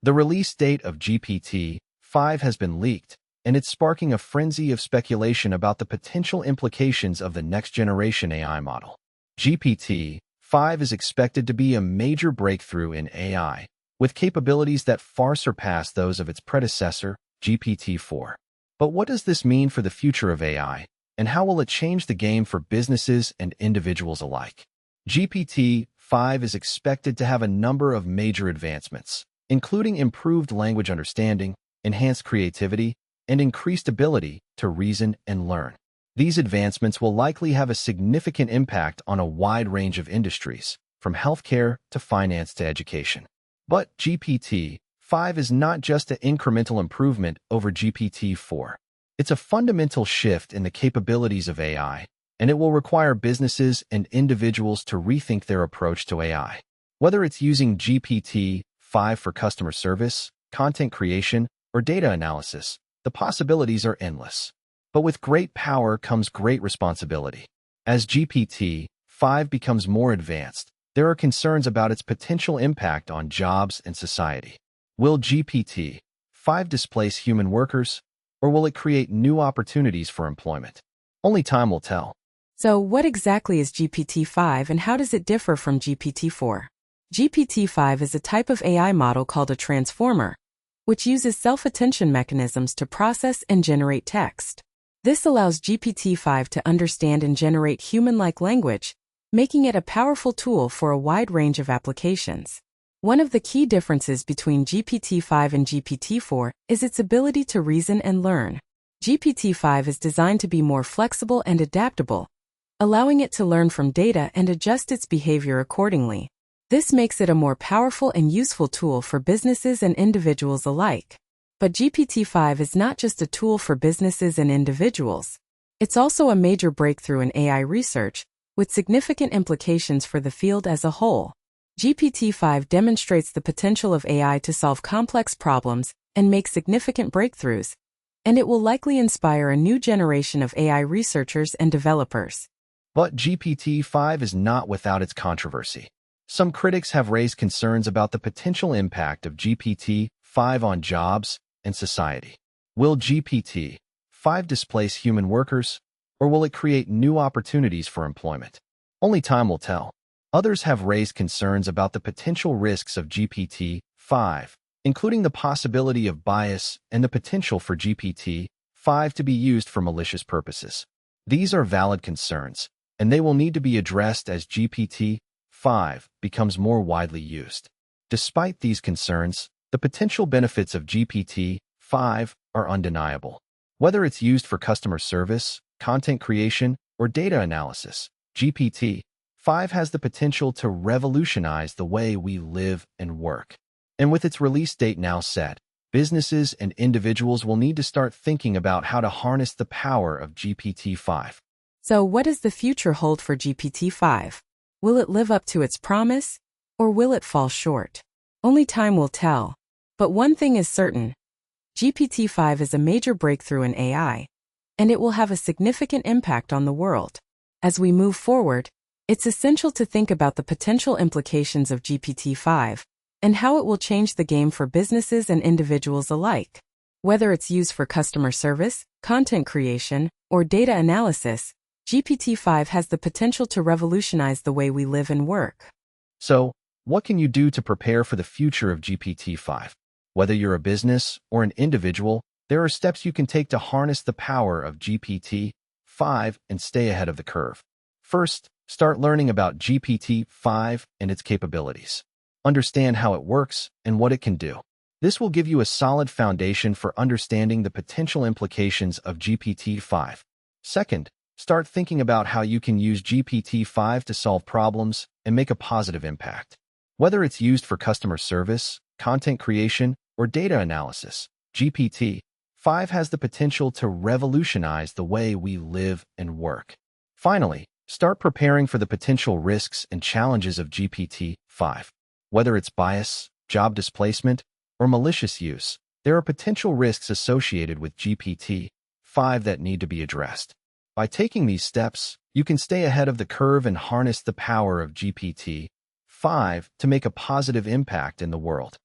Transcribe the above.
The release date of GPT-5 has been leaked, and it's sparking a frenzy of speculation about the potential implications of the next-generation AI model. GPT-5 is expected to be a major breakthrough in AI, with capabilities that far surpass those of its predecessor, GPT-4. But what does this mean for the future of AI, and how will it change the game for businesses and individuals alike? GPT-5 is expected to have a number of major advancements, including improved language understanding, enhanced creativity, and increased ability to reason and learn. These advancements will likely have a significant impact on a wide range of industries, from healthcare to finance to education. But GPT-5 is not just an incremental improvement over GPT-4. It's a fundamental shift in the capabilities of AI, and it will require businesses and individuals to rethink their approach to AI. Whether it's using GPT-5 for customer service, content creation, or data analysis, the possibilities are endless. But with great power comes great responsibility. As GPT-5 becomes more advanced, there are concerns about its potential impact on jobs and society. Will GPT-5 displace human workers, or will it create new opportunities for employment? Only time will tell. So what exactly is GPT-5 and how does it differ from GPT-4? GPT-5 is a type of AI model called a transformer, which uses self-attention mechanisms to process and generate text. This allows GPT-5 to understand and generate human-like language, making it a powerful tool for a wide range of applications. One of the key differences between GPT-5 and GPT-4 is its ability to reason and learn. GPT-5 is designed to be more flexible and adaptable, allowing it to learn from data and adjust its behavior accordingly. This makes it a more powerful and useful tool for businesses and individuals alike. But GPT-5 is not just a tool for businesses and individuals. It's also a major breakthrough in AI research, with significant implications for the field as a whole. GPT-5 demonstrates the potential of AI to solve complex problems and make significant breakthroughs, and it will likely inspire a new generation of AI researchers and developers. But GPT-5 is not without its controversy. Some critics have raised concerns about the potential impact of GPT-5 on jobs and society. Will GPT-5 displace human workers, or will it create new opportunities for employment? Only time will tell. Others have raised concerns about the potential risks of GPT-5, including the possibility of bias and the potential for GPT-5 to be used for malicious purposes. These are valid concerns, and they will need to be addressed as GPT-5 becomes more widely used. Despite these concerns, the potential benefits of GPT-5 are undeniable. Whether it's used for customer service, content creation, or data analysis, GPT-5 has the potential to revolutionize the way we live and work. And with its release date now set, businesses and individuals will need to start thinking about how to harness the power of GPT-5. So what does the future hold for GPT-5? Will it live up to its promise, or will it fall short? Only time will tell. But one thing is certain. GPT-5 is a major breakthrough in AI, and it will have a significant impact on the world. As we move forward, it's essential to think about the potential implications of GPT-5 and how it will change the game for businesses and individuals alike. Whether it's used for customer service, content creation, or data analysis, GPT-5 has the potential to revolutionize the way we live and work. So, what can you do to prepare for the future of GPT-5? Whether you're a business or an individual, there are steps you can take to harness the power of GPT-5 and stay ahead of the curve. First, start learning about GPT-5 and its capabilities. Understand how it works and what it can do. This will give you a solid foundation for understanding the potential implications of GPT-5. Second, start thinking about how you can use GPT-5 to solve problems and make a positive impact. Whether it's used for customer service, content creation, or data analysis, GPT-5 has the potential to revolutionize the way we live and work. Finally, start preparing for the potential risks and challenges of GPT-5. Whether it's bias, job displacement, or malicious use, there are potential risks associated with GPT-5 that need to be addressed. By taking these steps, you can stay ahead of the curve and harness the power of GPT-5 to make a positive impact in the world.